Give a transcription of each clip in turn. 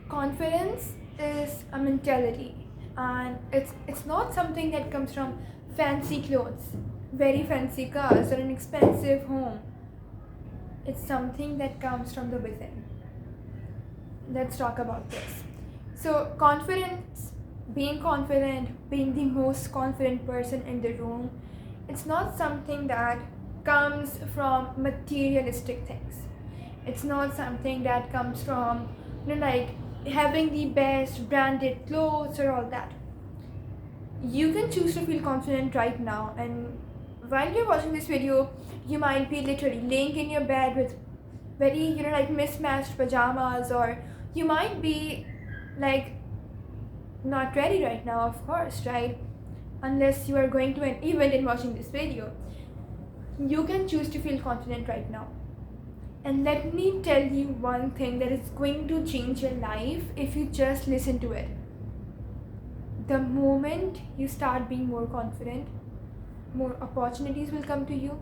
Confidence is a mentality, and it's not something that comes from fancy clothes, very fancy cars, or an expensive home. It's something that comes from the within. Let's talk about this. So, confidence, being confident, being the most confident person in the room, it's not something that comes from materialistic things. It's not something that comes from, like having the best branded clothes or all that. You can choose to feel confident right now, and while you're watching this video, you might be literally laying in your bed with very, like mismatched pajamas, or you might be like not ready right now, of course, right? Unless you are going to an event and watching this video. You can choose to feel confident right now. And let me tell you one thing that is going to change your life if you just listen to it. The moment you start being more confident, more opportunities will come to you.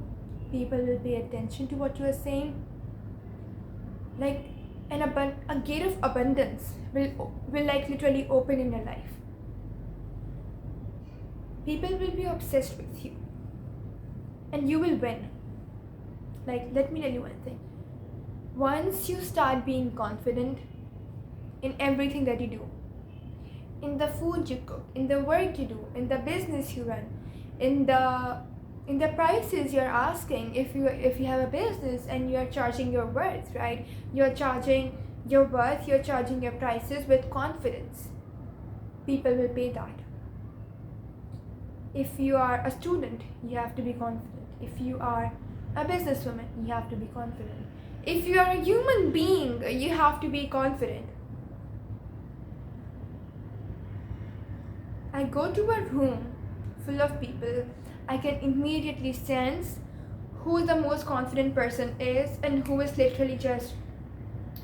People will pay attention to what you are saying. Like a gate of abundance will like literally open in your life. People will be obsessed with you, and you will win. Like, let me tell you one thing. Once you start being confident in everything that you do, in the food you cook, in the work you do, in the business you run, in the prices you're asking, if you have a business and you're charging your worth, right? You're charging your worth, you're charging your prices with confidence. People will pay that. If you are a student, you have to be confident. If you are a businesswoman, you have to be confident. If you are a human being, you have to be confident. I go to a room full of people, I can immediately sense who the most confident person is and who is literally just,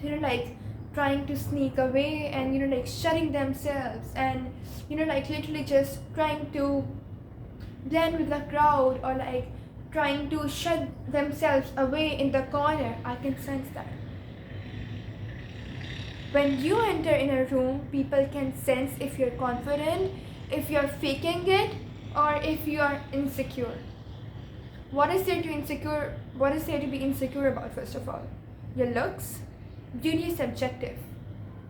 like trying to sneak away and, like shutting themselves and, like literally just trying to blend with the crowd, or like trying to shut themselves away in the corner. I can sense that. When you enter in a room, people can sense if you're confident, if you're faking it, or if you are insecure. What is there to be insecure about? First of all, your looks. Beauty is subjective.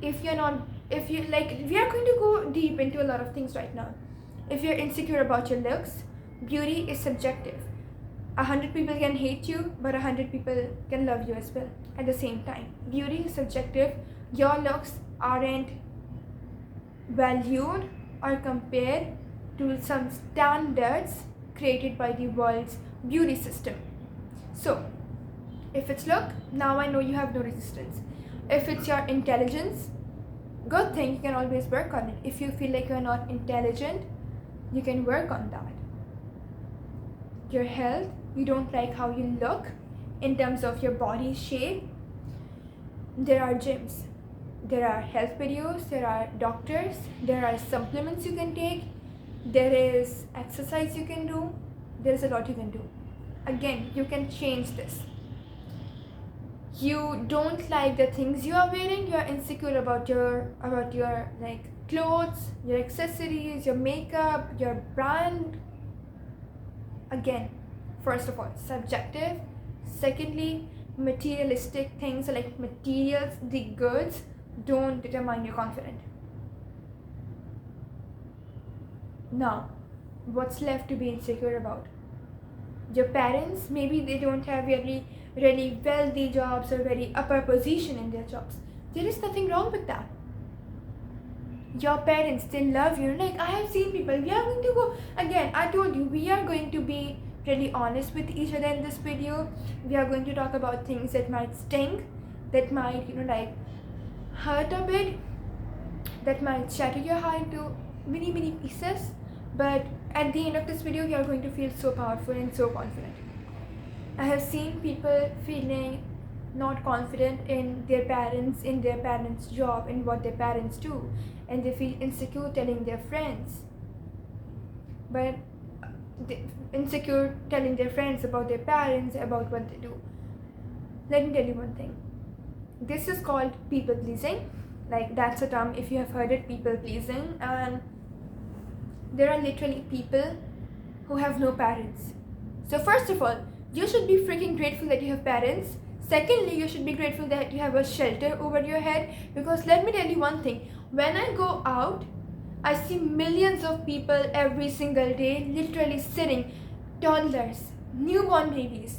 If you like, we are going to go deep into a lot of things right now. If you're insecure about your looks, beauty is subjective. 100 people can hate you, but 100 people can love you as well at the same time. Beauty is subjective. Your looks aren't valued or compared to some standards created by the world's beauty system. So, if it's look, now I know you have no resistance. If it's your intelligence, good thing, you can always work on it. If you feel like you're not intelligent, you can work on that. Your health, you don't like how you look in terms of your body shape, there are gyms, there are health videos, there are doctors, there are supplements you can take, there is exercise you can do, there's a lot you can do. Again, you can change this. You don't like the things you are wearing, you are insecure about your like clothes, your accessories, your makeup, your brand. Again, first of all, subjective. Secondly, materialistic things like materials, the goods, don't determine your confidence. Now, what's left to be insecure about? Your parents, maybe they don't have really wealthy jobs or very upper position in their jobs. There is nothing wrong with that. Your parents, they love you. Like, I have seen people, we are going to go, again, I told you, we are going to be really honest with each other in this video. We are going to talk about things that might sting, that might, like hurt a bit, that might shatter your heart into many pieces. But at the end of this video, you are going to feel so powerful and so confident. I have seen people feeling not confident in their parents' job, in what their parents do, and they feel insecure telling their friends. But insecure telling their friends about their parents, about what they do. Let me tell you one thing. This is called people pleasing. Like, that's a term, if you have heard it, people pleasing. And there are literally people who have no parents. So first of all, you should be freaking grateful that you have parents. Secondly, you should be grateful that you have a shelter over your head. Because let me tell you one thing, when I go out, I see millions of people every single day literally sitting, toddlers, newborn babies,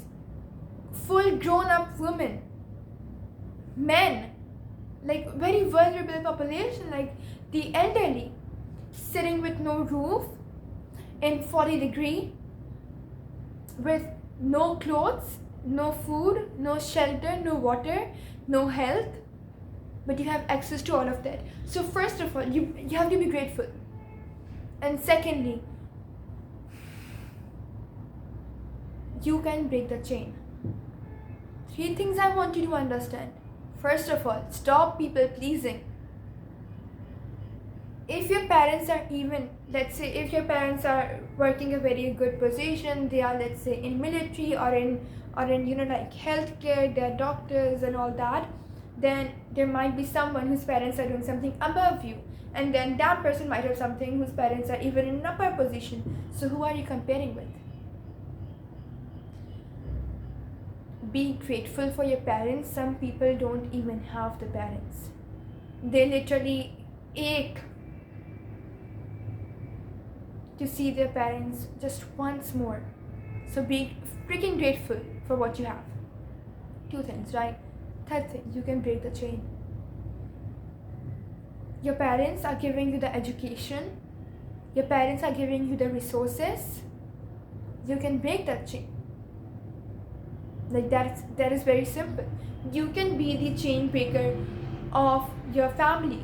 full grown-up women, men, like very vulnerable population, like the elderly, sitting with no roof in 40 degree, with no clothes, no food, no shelter, no water, no health, but you have access to all of that. So first of all, you have to be grateful. And secondly, you can break the chain. 3 things I want you to understand. First of all, stop people pleasing. If your parents are even, let's say, if your parents are working a very good position, they are, let's say, in military or in like healthcare, they're doctors and all that, then there might be someone whose parents are doing something above you, and then that person might have something whose parents are even in an upper position. So who are you comparing with? Be grateful for your parents. Some people don't even have the parents. They literally ache to see their parents just once more. So be freaking grateful for what you have. 2 things, right? Third thing, you can break the chain. Your parents are giving you the education. Your parents are giving you the resources. You can break that chain. Like, that is very simple. You can be the chain breaker of your family.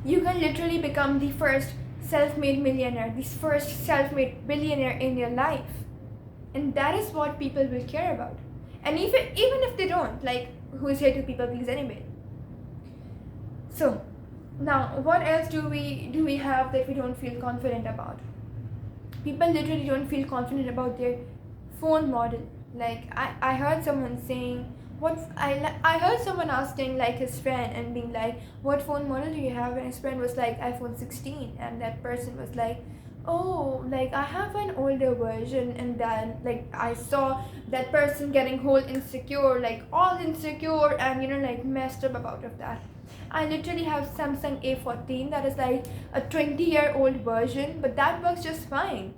You can literally become the first self-made millionaire, the first self-made billionaire in your life. And that is what people will care about. And even if they don't, like, who is here to people please anyway? So now, what else do we have that we don't feel confident about? People literally don't feel confident about their phone model. Like, I heard someone saying, I heard someone asking like his friend and being like, what phone model do you have? And his friend was like, iPhone 16. And that person was like, oh, like, I have an older version. And then, like, I saw that person getting whole insecure, like all insecure and like messed up about of that. I literally have Samsung A14 that is like a 20-year-old version, but that works just fine.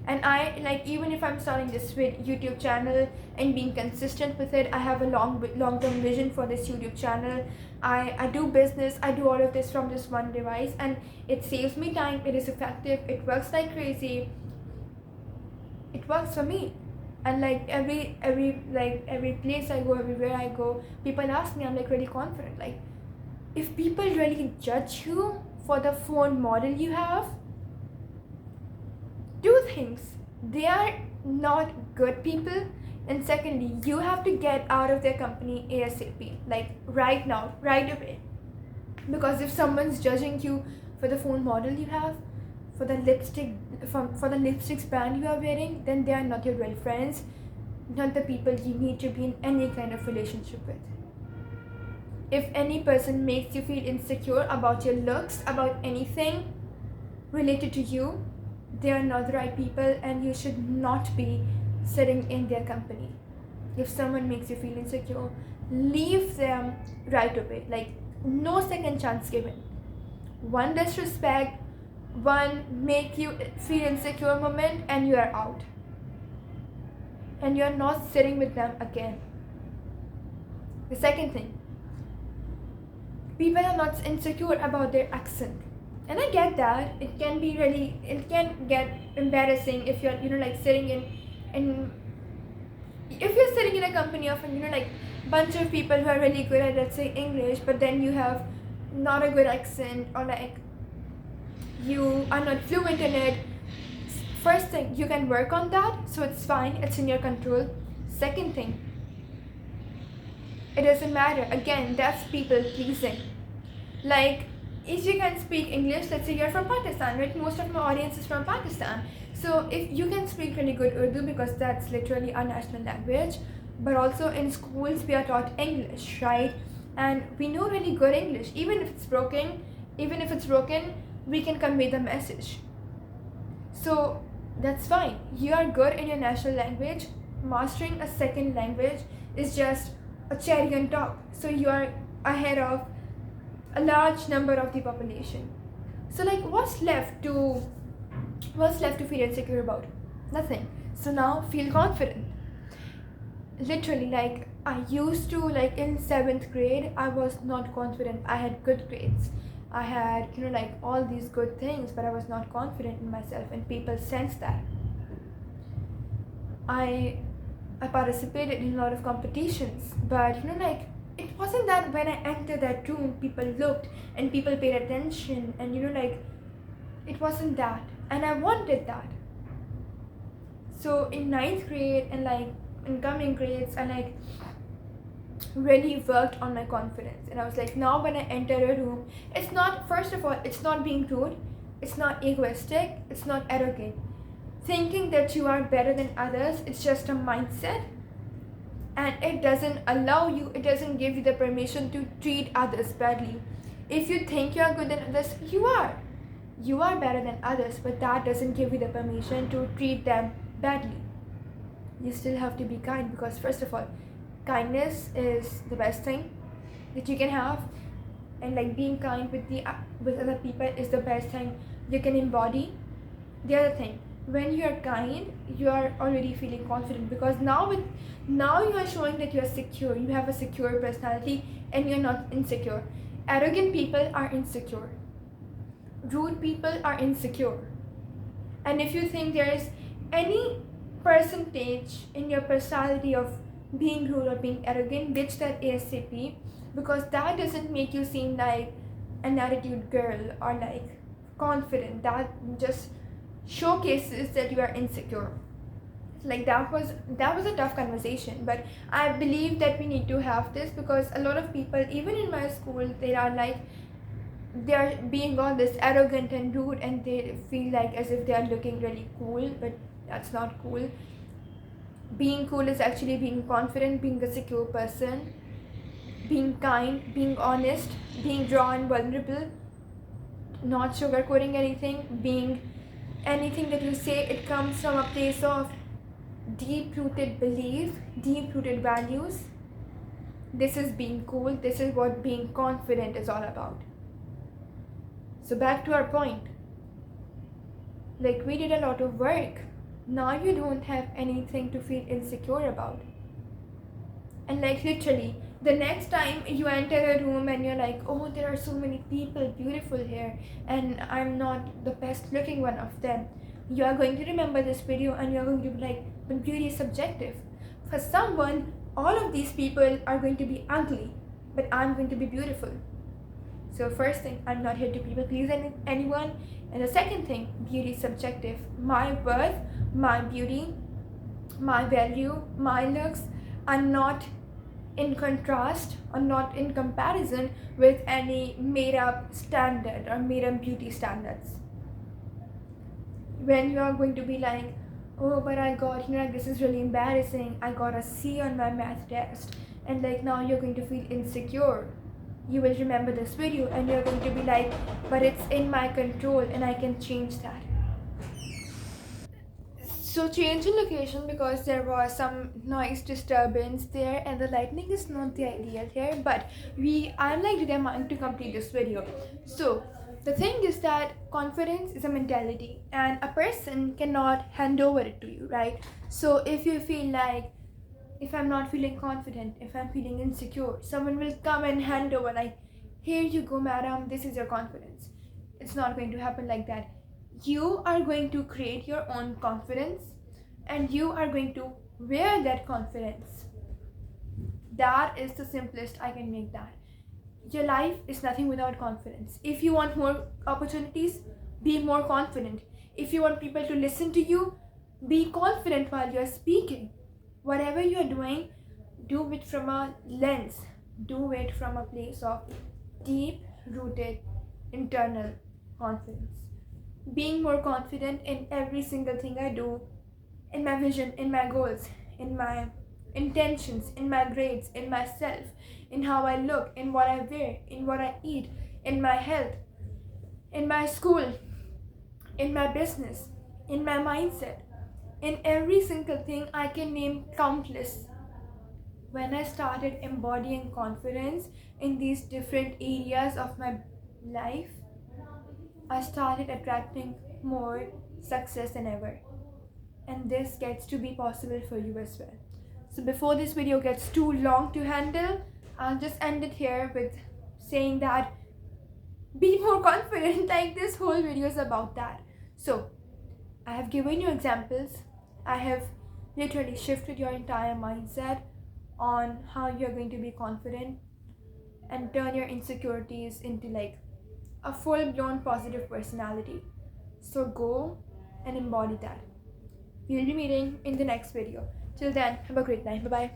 And I, like, even if I'm starting this YouTube channel and being consistent with it, I have a long-term vision for this YouTube channel. I do business, I do all of this from this one device, and it saves me time, it is effective, it works like crazy. It works for me. And like every place I go, everywhere I go, people ask me, I'm like really confident. Like, if people really judge you for the phone model you have, 2 things: they are not good people, and secondly, you have to get out of their company ASAP, like right now, right away. Because if someone's judging you for the phone model you have, for the lipsticks brand you are wearing, then they are not your real friends, not the people you need to be in any kind of relationship with. If any person makes you feel insecure about your looks, about anything related to you, they are not the right people, and you should not be sitting in their company. If someone makes you feel insecure, leave them right away. Like, no second chance given. One disrespect, one make you feel insecure moment, and you are out. And you are not sitting with them again. The second thing, people are not insecure about their accent. And I get that. It can get embarrassing if you're, like sitting if you're sitting in a company of, like bunch of people who are really good at, let's say, English, but then you have not a good accent, or like you are not fluent in it. First thing, you can work on that, so it's fine, it's in your control. Second thing, it doesn't matter. Again, that's people pleasing. Like, if you can speak English, let's say you're from Pakistan, right? Most of my audience is from Pakistan. So if you can speak really good Urdu, because that's literally our national language, but also in schools we are taught English, right? and we know really good English. Even if it's broken, we can convey the message. So that's fine. You are good in your national language. Mastering a second language is just a cherry on top. So you are ahead of a large number of the population. So like what's left to feel insecure about? Nothing. So now feel confident. Literally, like I used to, like in 7th grade, I was not confident. I had good grades. I had, like all these good things, but I was not confident in myself, and people sensed that. I I participated in a lot of competitions, but like it wasn't that when I entered that room, people looked and people paid attention, and like it wasn't that, and I wanted that. So in 9th grade and like in coming grades, I like really worked on my confidence, and I was like, now when I enter a room, it's not, first of all, it's not being rude, it's not egoistic, it's not arrogant. Thinking that you are better than others, it's just a mindset, and it doesn't give you the permission to treat others badly. If you think you are good than others, you are better than others, but that doesn't give you the permission to treat them badly. You still have to be kind, because first of all, kindness is the best thing that you can have, and like being kind with other people is the best thing you can embody. The other thing, when you are kind, you are already feeling confident, because now you are showing that you are secure, you have a secure personality, and you're not insecure. Arrogant people are insecure, rude people are insecure, and if you think there is any percentage in your personality of being rude or being arrogant, ditch that ASAP, because that doesn't make you seem like an attitude girl or like confident. That just showcases that you are insecure. Like that was a tough conversation, but I believe that we need to have this, because a lot of people, even in my school, they are being all this arrogant and rude, and they feel like as if they are looking really cool, but that's not cool. Being cool is actually being confident, being a secure person, being kind, being honest, being raw and vulnerable, not sugarcoating anything, being anything that you say, it comes from a place of deep rooted belief, deep rooted values. This is being cool, this is what being confident is all about. So back to our point, like we did a lot of work. Now you don't have anything to feel insecure about. And like literally, the next time you enter a room and you're like, oh, there are so many people beautiful here, and I'm not the best looking one of them, you are going to remember this video and you're going to be like, but beauty is subjective. For someone, all of these people are going to be ugly, but I'm going to be beautiful. So first thing, I'm not here to people please anyone. And the second thing, beauty is subjective. My worth, my beauty, my value, my looks are not in contrast or not in comparison with any made up standard or made up beauty standards. When you are going to be like, oh, but I got, like, this is really embarrassing, I got a C on my math test, and like now you're going to feel insecure. You will remember this video and you're going to be like, but it's in my control and I can change that. So change in location, because there was some noise disturbance there and the lighting is not the ideal here, but I'm like determined to complete this video. So the thing is that confidence is a mentality, and a person cannot hand over it to you, right? So if you feel like, if I'm not feeling confident, if I'm feeling insecure, someone will come and hand over like, here you go madam, this is your confidence. It's not going to happen like that. You are going to create your own confidence, and you are going to wear that confidence. That is the simplest I can make that. Your life is nothing without confidence. If you want more opportunities, be more confident. If you want people to listen to you, be confident while you're speaking. Whatever you're doing, do it from a lens, do it from a place of deep rooted internal confidence. Being more confident in every single thing I do, in my vision, in my goals, in my intentions, in my grades, in myself, in how I look, in what I wear, in what I eat, in my health, in my school, in my business, in my mindset, in every single thing. I can name countless. When I started embodying confidence in these different areas of my life, I started attracting more success than ever. And this gets to be possible for you as well. So before this video gets too long to handle, I'll just end it here with saying that be more confident. Like, this whole video is about that. So I have given you examples. I have literally shifted your entire mindset on how you're going to be confident and turn your insecurities into like a full-blown positive personality. So go and embody that. We'll be meeting in the next video. Till then, have a great night. Bye bye.